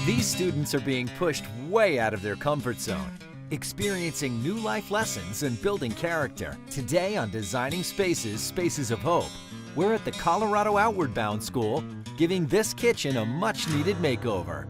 These students are being pushed way out of their comfort zone, experiencing new life lessons and building character. Today on Designing Spaces, Spaces of Hope, we're at the Colorado Outward Bound School, giving this kitchen a much-needed makeover.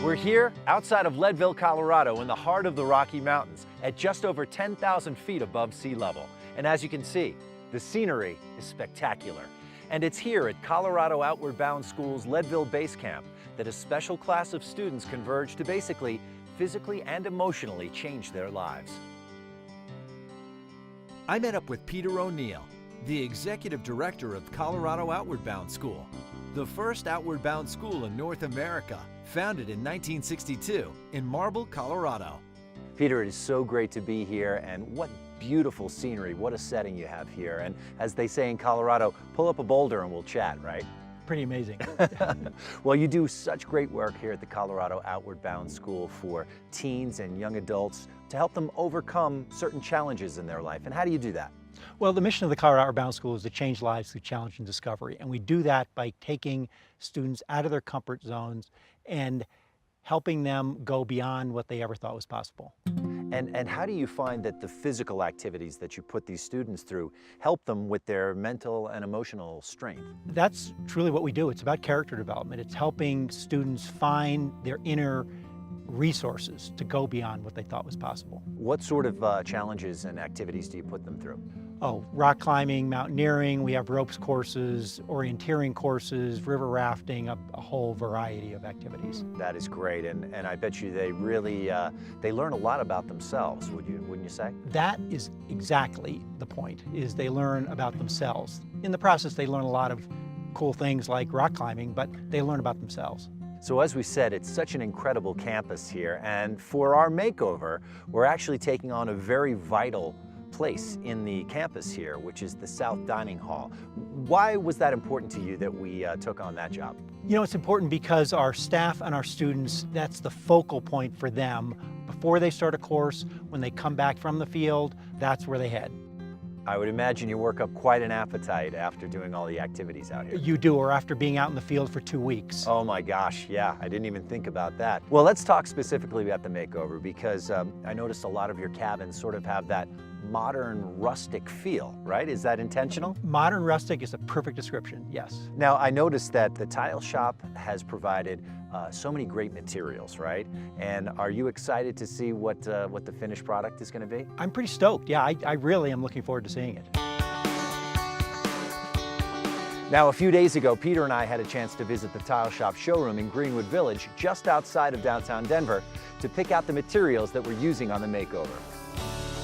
We're here outside of Leadville, Colorado, in the heart of the Rocky Mountains, at just over 10,000 feet above sea level. And as you can see, the scenery is spectacular. And it's here at Colorado Outward Bound School's Leadville Basecamp that a special class of students converge to basically, physically and emotionally change their lives. I met up with Peter O'Neill, the executive director of Colorado Outward Bound School, the first outward bound school in North America, founded in 1962 in Marble, Colorado. Peter, it is so great to be here, and what beautiful scenery, what a setting you have here. And as they say in Colorado, pull up a boulder and we'll chat, right? Pretty amazing. Well, you do such great work here at the Colorado Outward Bound School for teens and young adults to help them overcome certain challenges in their life. And how do you do that? Well, the mission of the Colorado Outward Bound School is to change lives through challenge and discovery. And we do that by taking students out of their comfort zones and helping them go beyond what they ever thought was possible. And how do you find that the physical activities that you put these students through help them with their mental and emotional strength? That's truly what we do. It's about character development. It's helping students find their inner resources to go beyond what they thought was possible. What sort of challenges and activities do you put them through? Oh, rock climbing, mountaineering, we have ropes courses, orienteering courses, river rafting, a whole variety of activities. That is great, and I bet you they really, they learn a lot about themselves, wouldn't you say? That is exactly the point, is they learn about themselves. In the process, they learn a lot of cool things like rock climbing, but they learn about themselves. So as we said, it's such an incredible campus here, and for our makeover, we're actually taking on a very vital place in the campus here, which is the South Dining Hall. Why was that important to you that we took on that job? You know, it's important because our staff and our students, that's the focal point for them. Before they start a course, when they come back from the field, that's where they head. I would imagine you work up quite an appetite after doing all the activities out here. You do, or after being out in the field for 2 weeks. Oh my gosh, yeah, I didn't even think about that. Well, let's talk specifically about the makeover, because I noticed a lot of your cabins sort of have that modern rustic feel, right? Is that intentional? Modern rustic is a perfect description, yes. Now, I noticed that the tile shop has provided so many great materials, right? And are you excited to see what the finished product is going to be? I'm pretty stoked. Yeah, I really am looking forward to seeing it. Now, a few days ago, Peter and I had a chance to visit the tile shop showroom in Greenwood Village, just outside of downtown Denver, to pick out the materials that we're using on the makeover.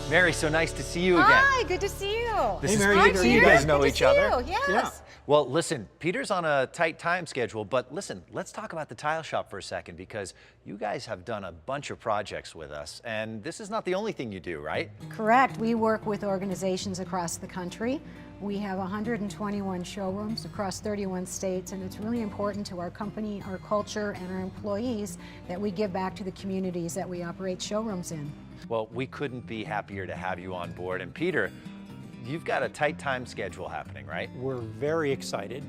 Mary, so nice to see you again. Hi, good to see you. This is Mary, great. good to So see you you. guys know Good to each see other? you, yes. Yeah. Well, listen, Peter's on a tight time schedule, but listen, let's talk about the tile shop for a second, because you guys have done a bunch of projects with us, and this is not the only thing you do, right? Correct. We work with organizations across the country. We have 121 showrooms across 31 states, and it's really important to our company, our culture, and our employees that we give back to the communities that we operate showrooms in. Well, we couldn't be happier to have you on board. And Peter, you've got a tight time schedule happening, right? We're very excited,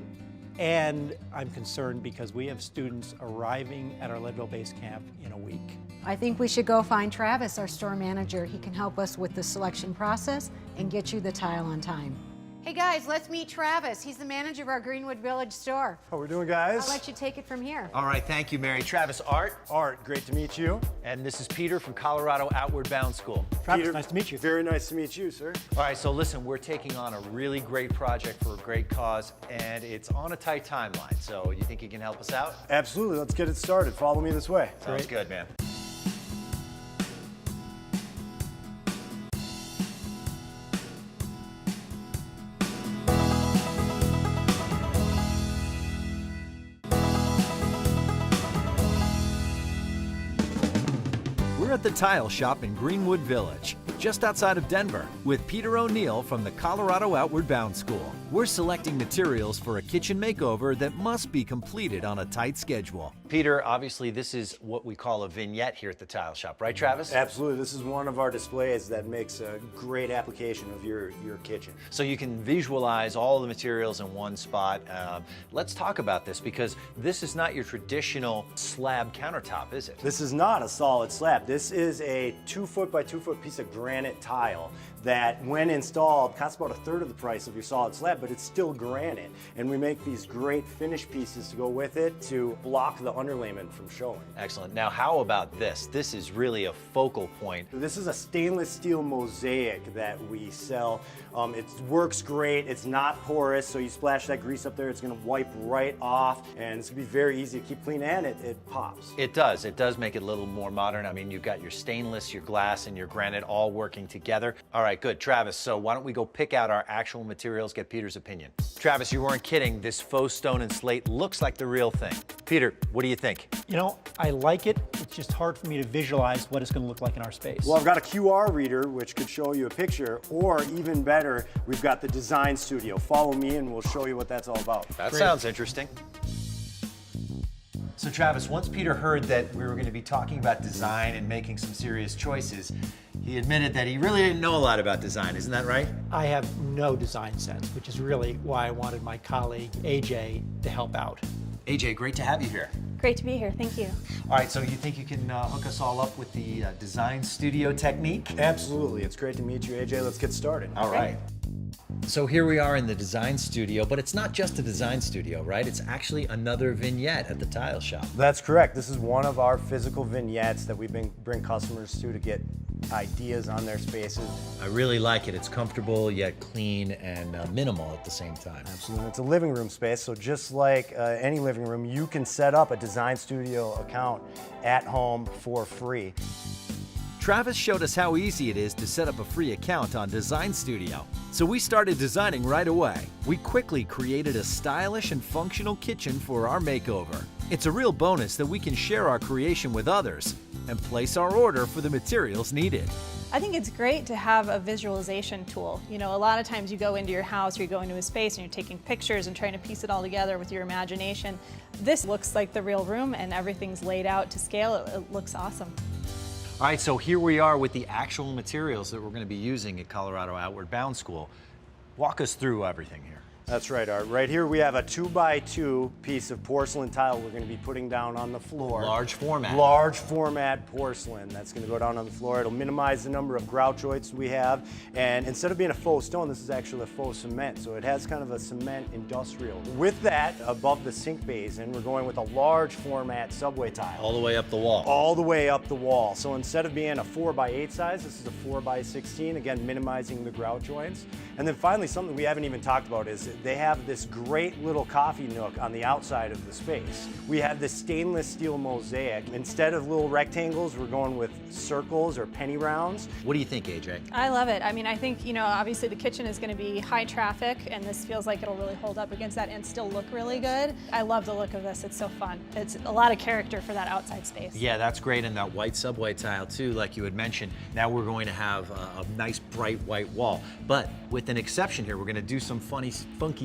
and I'm concerned because we have students arriving at our Leadville Basecamp in a week. I think we should go find Travis, our store manager. He can help us with the selection process and get you the tile on time. Hey guys, let's meet Travis. He's the manager of our Greenwood Village store. How we doing, guys? I'll let you take it from here. All right, thank you, Mary. Travis, Art. Art, great to meet you. And this is Peter from Colorado Outward Bound School. Travis, Peter, nice to meet you. Very nice to meet you, sir. All right, so listen, we're taking on a really great project for a great cause, and it's on a tight timeline. So you think you can help us out? Absolutely, let's get it started. Follow me this way. Sounds good, man. We're at the tile shop in Greenwood Village. just outside of Denver, with Peter O'Neill from the Colorado Outward Bound School. We're selecting materials for a kitchen makeover that must be completed on a tight schedule. Peter, obviously this is what we call a vignette here at the Tile Shop, right, Travis? Absolutely. This is one of our displays that makes a great application of your kitchen. So you can visualize all the materials in one spot. Let's talk about this, because this is not your traditional slab countertop, is it? This is not a solid slab. This is a 2 foot by 2 foot piece of granite tile that, when installed, costs about 1/3 of the price of your solid slab, but it's still granite. And we make these great finish pieces to go with it to block the underlayment from showing. Excellent. Now, how about this? This is really a focal point. This is a stainless steel mosaic that we sell. It works great. It's not porous, so you splash that grease up there, it's gonna wipe right off, and it's gonna be very easy to keep clean, and it pops. It does. It does make it a little more modern. I mean, you've got your stainless, your glass, and your granite all working together. All right, good. Travis, so why don't we go pick out our actual materials, get Peter's opinion. Travis, you weren't kidding. This faux stone and slate looks like the real thing. Peter, what do you think? You know, I like it. It's just hard for me to visualize what it's going to look like in our space. Well, I've got a QR reader which could show you a picture, or even better, we've got the design studio. Follow me and we'll show you what that's all about. That sounds interesting. So Travis, once Peter heard that we were going to be talking about design and making some serious choices, he admitted that he really didn't know a lot about design. Isn't that right? I have no design sense, which is really why I wanted my colleague, AJ, to help out. AJ, great to have you here. Great to be here, thank you. All right, so you think you can hook us all up with the design studio technique? Absolutely. It's great to meet you, AJ. Let's get started. All right. So here we are in the design studio, but it's not just a design studio, right? It's actually another vignette at the Tile Shop. That's correct. This is one of our physical vignettes that we bring customers to get ideas on their spaces. I really like it. It's comfortable yet clean and minimal at the same time. Absolutely. It's a living room space, so just like any living room, you can set up a design studio account at home for free. Travis showed us how easy it is to set up a free account on Design Studio. So we started designing right away. We quickly created a stylish and functional kitchen for our makeover. It's a real bonus that we can share our creation with others and place our order for the materials needed. I think it's great to have a visualization tool. You know, a lot of times you go into your house or you go into a space and you're taking pictures and trying to piece it all together with your imagination. This looks like the real room and everything's laid out to scale. It looks awesome. All right, so here we are with the actual materials that we're going to be using at Colorado Outward Bound School. Walk us through everything here. That's right, Art. Right here we have a 2x2 piece of porcelain tile we're going to be putting down on the floor. Large format. Large format porcelain that's going to go down on the floor. It'll minimize the number of grout joints we have. And instead of being a faux stone, this is actually a faux cement. So it has kind of a cement industrial. With that, above the sink basin, we're going with a large format subway tile. All the way up the wall. All the way up the wall. So instead of being a 4x8 size, this is a 4x16, again, minimizing the grout joints. And then finally, something we haven't even talked about is they have this great little coffee nook on the outside of the space. We have this stainless steel mosaic. Instead of little rectangles, we're going with circles or penny rounds. What do you think, AJ? I love it. I mean, I think, you know, obviously the kitchen is going to be high traffic and this feels like it'll really hold up against that and still look really good. I love the look of this. It's so fun. It's a lot of character for that outside space. Yeah, that's great. And that white subway tile too, like you had mentioned. Now we're going to have a nice bright white wall. But with an exception here, we're going to do some funky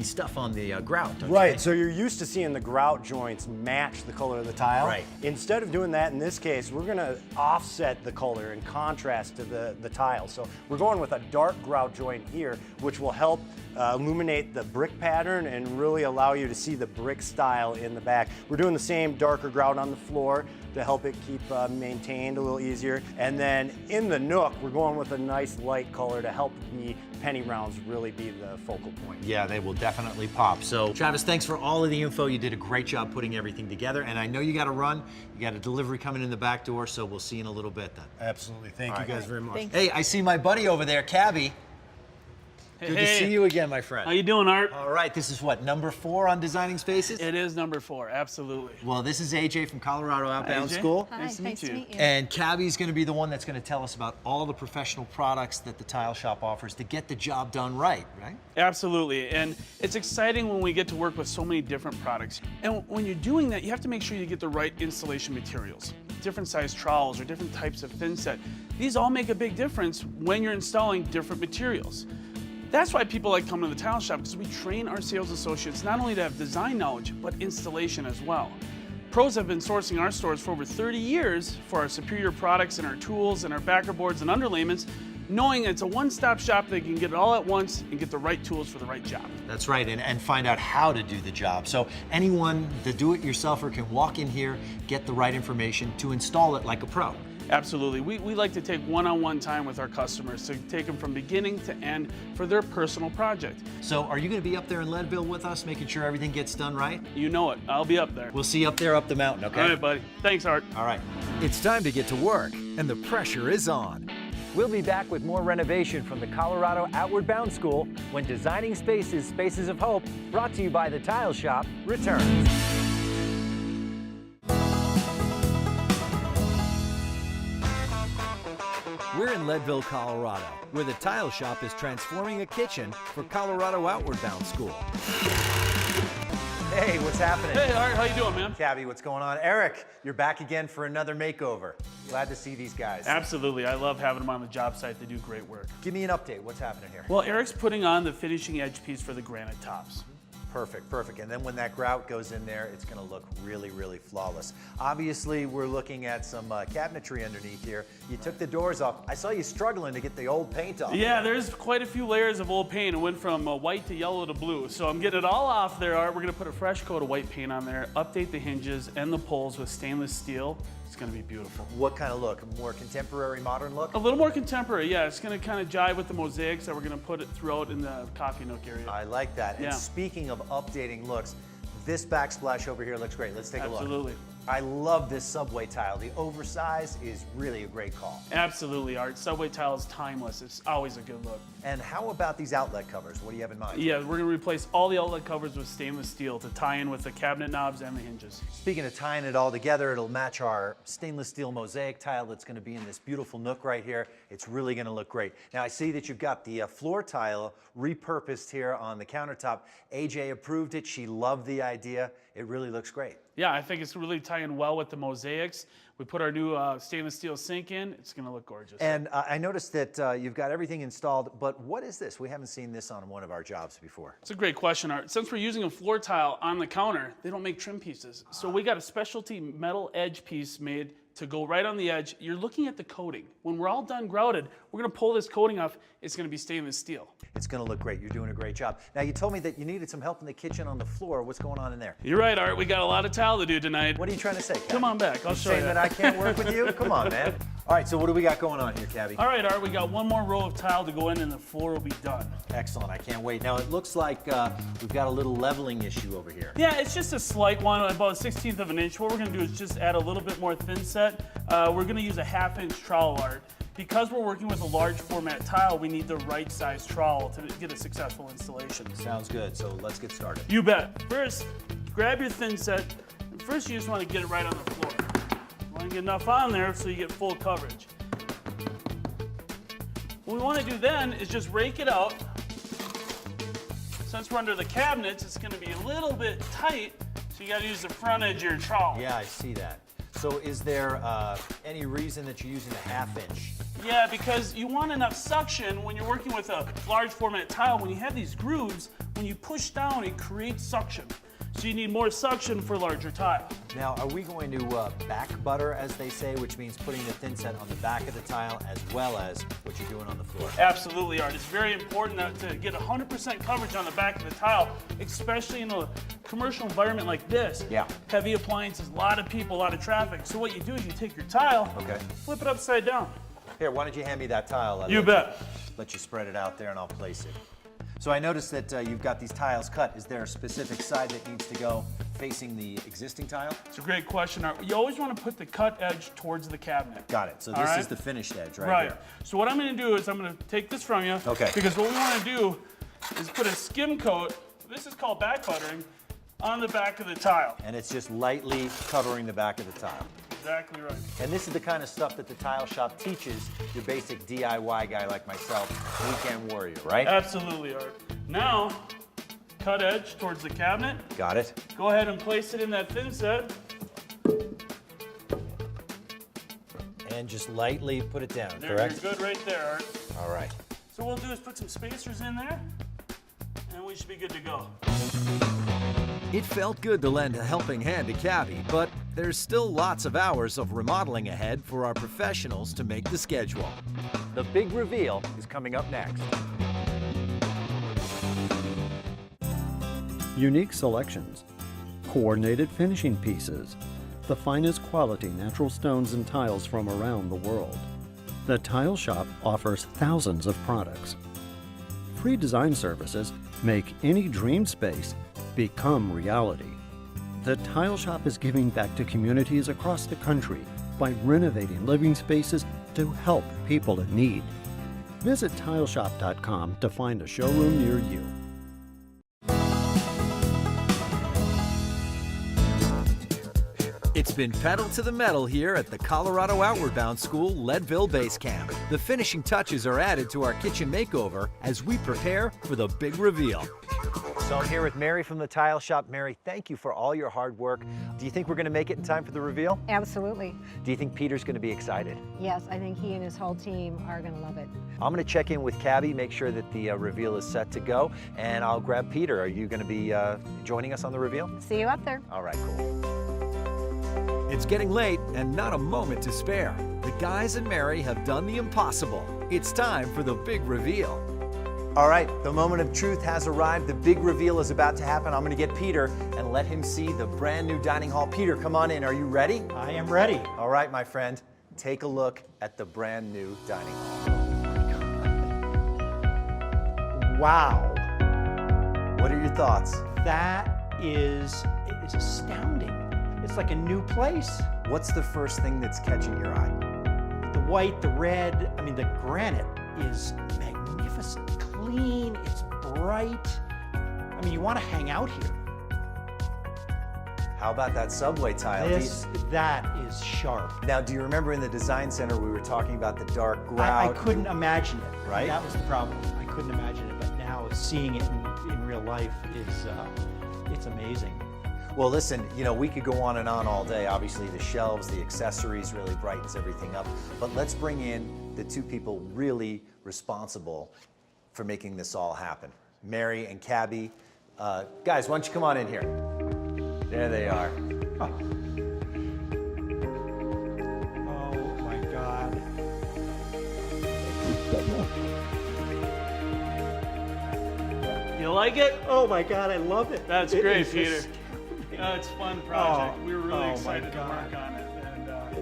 stuff on the grout, don't you Right, think? so you're used to seeing the grout joints match the color of the tile. Right. Instead of doing that in this case, we're gonna offset the color in contrast to the tile. So we're going with a dark grout joint here, which will help illuminate the brick pattern and really allow you to see the brick style in the back. We're doing the same darker grout on the floor to help it keep maintained a little easier. And then in the nook, we're going with a nice light color to help the penny rounds really be the focal point. Yeah, they will definitely pop. So Travis, thanks for all of the info. You did a great job putting everything together. And I know you got to run. You got a delivery coming in the back door, so we'll see you in a little bit then. Absolutely, thank you guys very much. Thanks. Hey, I see my buddy over there, Cabby. Good to see you again, my friend. How you doing, Art? All right, this is what, number 4 on Designing Spaces? It is number 4, absolutely. Well, this is AJ from Colorado Outbound AJ. School. Hi, Nice to meet you. And Cabby's going to be the one that's going to tell us about all the professional products that the Tile Shop offers to get the job done right? Absolutely, and it's exciting when we get to work with so many different products. And when you're doing that, you have to make sure you get the right installation materials. different size trowels or different types of thin set. These all make a big difference when you're installing different materials. That's why people like coming to the tile shop, because we train our sales associates not only to have design knowledge, but installation as well. Pros have been sourcing our stores for over 30 years for our superior products and our tools and our backer boards and underlayments, knowing it's a one-stop shop. They can get it all at once and get the right tools for the right job. That's right, and find out how to do the job. So anyone, the do-it-yourselfer, can walk in here, get the right information to install it like a pro. Absolutely. We like to take one-on-one time with our customers to take them from beginning to end for their personal project. So are you going to be up there in Leadville with us, making sure everything gets done right? You know it. I'll be up there. We'll see you up there, up the mountain, okay? All right, buddy. Thanks, Art. All right. It's time to get to work, and the pressure is on. We'll be back with more renovation from the Colorado Outward Bound School when Designing Spaces, Spaces of Hope, brought to you by the Tile Shop, returns. We're in Leadville, Colorado, where the Tile Shop is transforming a kitchen for Colorado Outward Bound School. Hey, what's happening? Hey, Art, how you doing, man? Cabby, what's going on? Eric, you're back again for another makeover. Glad to see these guys. Absolutely. I love having them on the job site. They do great work. Give me an update. What's happening here? Well, Eric's putting on the finishing edge piece for the granite tops. Perfect, perfect. And then when that grout goes in there, it's gonna look really, really flawless. Obviously, we're looking at some cabinetry underneath here. You took the doors off. I saw you struggling to get the old paint off. Yeah, there's quite a few layers of old paint. It went from white to yellow to blue. So I'm getting it all off there, Art. We're gonna put a fresh coat of white paint on there, update the hinges and the pulls with stainless steel. It's gonna be beautiful. What kind of look? A more contemporary, modern look? A little more contemporary, yeah. It's gonna kind of jive with the mosaics that we're gonna put it throughout in the coffee nook area. I like that. Yeah. And speaking of updating looks, this backsplash over here looks great. Let's take a look. Absolutely. I love this subway tile. The oversize is really a great call. Absolutely, Art. Subway tile is timeless. It's always a good look. And how about these outlet covers? What do you have in mind? Yeah, we're gonna replace all the outlet covers with stainless steel to tie in with the cabinet knobs and the hinges. Speaking of tying it all together, it'll match our stainless steel mosaic tile that's going to be in this beautiful nook right here. It's really going to look great. Now I see that you've got the floor tile repurposed here on the countertop. AJ approved it. She loved the idea. It really looks great. Yeah, I think it's really tying well with the mosaics. We put our new stainless steel sink in. It's gonna look gorgeous. And I noticed that you've got everything installed, but what is this? We haven't seen this on one of our jobs before. It's a great question, Art. Since we're using a floor tile on the counter, they don't make trim pieces. So we got a specialty metal edge piece made to go right on the edge. You're looking at the coating. When we're all done grouted, we're gonna pull this coating off. It's gonna be stainless steel. It's gonna look great. You're doing a great job. Now you told me that you needed some help in the kitchen on the floor. What's going on in there? You're right, Art. We got a lot of tile to do tonight. What are you trying to say, Cabby? Come on back. I'll show Saying you. that I can't work with you? Come on, man. All right, so what do we got going on here, Cabby? All right, Art. We got one more row of tile to go in, and the floor will be done. Excellent. I can't wait. Now it looks like we've got a little leveling issue over here. Yeah, it's just a slight one, about a 1/16 of an inch. What we're gonna do is just add a little bit more thin set. We're gonna use a 1/2 inch trowel, Art. Because we're working with a large format tile, we need the right size trowel to get a successful installation. Sounds good. So let's get started. You bet. First, grab your thin set. First, you just want to get it right on the floor. You want to get enough on there so you get full coverage. What we want to do then is just rake it out. Since we're under the cabinets, it's going to be a little bit tight, so you got to use the front edge of your trowel. Yeah, I see that. So is there any reason that you're using a 1/2 inch? Yeah, because you want enough suction when you're working with a large format tile. When you have these grooves, when you push down, it creates suction. So you need more suction for larger tile. Now, are we going to back butter, as they say, which means putting the thin set on the back of the tile as well as what you're doing on the floor? Absolutely, Art. It's very important to get 100% coverage on the back of the tile, especially in a commercial environment like this. Yeah. Heavy appliances, a lot of people, a lot of traffic. So what you do is you take your tile, Okay. flip it upside down. Here, why don't you hand me that tile? You bet. Let you spread it out there and I'll place it. So I noticed that you've got these tiles cut. Is there a specific side that needs to go facing the existing tile? It's a great question, Art. You always want to put the cut edge towards the cabinet. Got it. So All this right. is the finished edge right Right. here. So what I'm going to do is I'm going to take this from you. Okay. Because what we want to do is put a skim coat, this is called back buttering, on the back of the tile. And it's just lightly covering the back of the tile. Exactly right. And this is the kind of stuff that the Tile Shop teaches your basic DIY guy like myself, weekend warrior, right? Absolutely, Art. Now, cut edge towards the cabinet. Got it. Go ahead and place it in that thin set. and just lightly put it down, There, correct? you're good right there, Art. All right. So what we'll do is put some spacers in there, and we should be good to go. It felt good to lend a helping hand to Cabby, but there's still lots of hours of remodeling ahead for our professionals to make the schedule. The big reveal is coming up next. Unique selections, coordinated finishing pieces, the finest quality natural stones and tiles from around the world. The Tile Shop offers thousands of products. Free design services make any dream space become reality. The Tile Shop is giving back to communities across the country by renovating living spaces to help people in need. Visit tileshop.com to find a showroom near you. It's been pedal to the metal here at the Colorado Outward Bound School Leadville Basecamp. The finishing touches are added to our kitchen makeover as we prepare for the big reveal. So I'm here with Mary from the Tile Shop. Mary, thank you for all your hard work. Do you think we're going to make it in time for the reveal? Absolutely. Do you think Peter's going to be excited? Yes, I think he and his whole team are going to love it. I'm going to check in with Cabby, make sure that the reveal is set to go, and I'll grab Peter. Are you going to be joining us on the reveal? See you up there. All right, cool. It's getting late and not a moment to spare. The guys and Mary have done the impossible. It's time for the big reveal. All right, the moment of truth has arrived. The big reveal is about to happen. I'm going to get Peter and let him see the brand new dining hall. Peter, come on in. Are you ready? I am ready. All right, my friend. Take a look at the brand new dining hall. Wow. What are your thoughts? That is astounding. It's like a new place. What's the first thing that's catching your eye? The white, the red, I mean, the granite is magnificent, clean, it's bright. I mean, you want to hang out here. How about that subway tile? That is sharp. Now, do you remember in the design center we were talking about the dark I grout? couldn't imagine it. Right? That was the problem. I couldn't imagine it, but now seeing it in real life is, it's amazing. Well, listen, you know, we could go on and on all day. Obviously, the shelves, the accessories really brightens everything up. But let's bring in the two people really responsible for making this all happen. Mary and Cabby. Guys, why don't you come on in here? There they are. Oh my God. You like it? Oh my God, I love it. That's It great, is Peter. just- It's a fun project. Oh, We were really oh my excited to God. work on it. And,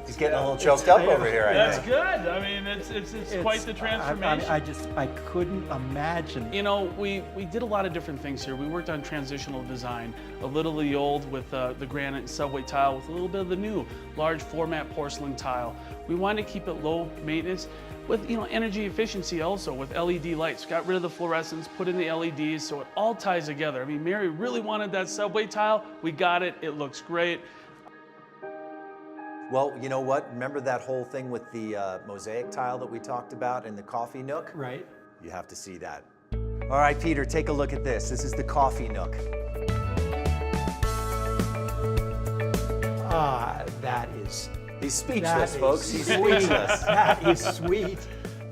He's getting a little choked up over here, I that's think. good. I mean, it's quite the transformation. I couldn't imagine. You know, we did a lot of different things here. We worked on transitional design, a little of the old with the granite and subway tile with a little bit of the new large format porcelain tile. We wanted to keep it low maintenance with, you know, energy efficiency also with LED lights. Got rid of the fluorescents, put in the LEDs, so it all ties together. I mean, Mary really wanted that subway tile. We got it. It looks great. Well, you know what? Remember that whole thing with the mosaic tile that we talked about in the coffee nook? Right. You have to see that. All right, Peter, take a look at this. This is the coffee nook. That is. He's speechless, that folks. is He's sweet. speechless. That is sweet.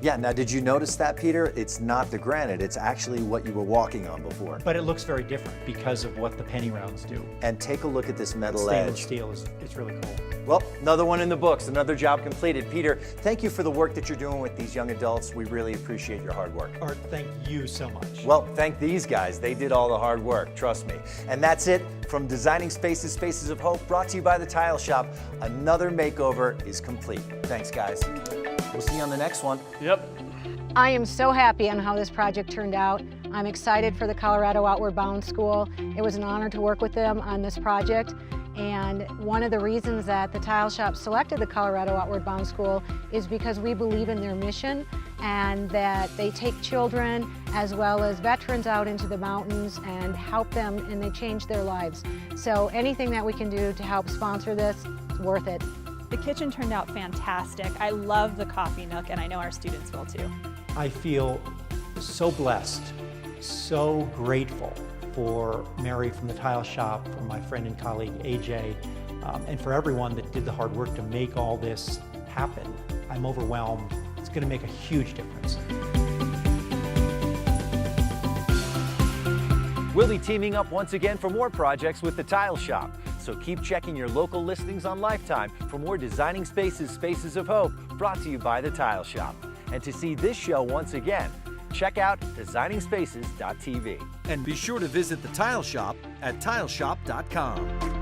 Yeah, now did you notice that, Peter? It's not the granite, it's actually what you were walking on before. But it looks very different because of what the penny rounds do. And take a look at this metal Stainless edge. steel it's really cool. Well, another one in the books, another job completed. Peter, thank you for the work that you're doing with these young adults. We really appreciate your hard work. Art, thank you so much. Well, thank these guys. They did all the hard work, trust me. And that's it from Designing Spaces, Spaces of Hope, brought to you by the Tile Shop. Another makeover is complete. Thanks, guys. We'll see you on the next one. Yep. I am so happy on how this project turned out. I'm excited for the Colorado Outward Bound School. It was an honor to work with them on this project. And one of the reasons that the Tile Shop selected the Colorado Outward Bound School is because we believe in their mission and that they take children as well as veterans out into the mountains and help them, and they change their lives. So anything that we can do to help sponsor this, it's worth it. The kitchen turned out fantastic. I love the coffee nook, and I know our students will too. I feel so blessed, so grateful for Mary from the Tile Shop, for my friend and colleague AJ, and for everyone that did the hard work to make all this happen. I'm overwhelmed. It's going to make a huge difference. We'll be teaming up once again for more projects with the Tile Shop. So keep checking your local listings on Lifetime for more Designing Spaces, Spaces of Hope, brought to you by the Tile Shop. And to see this show once again, check out designingspaces.tv. And be sure to visit the Tile Shop at tileshop.com.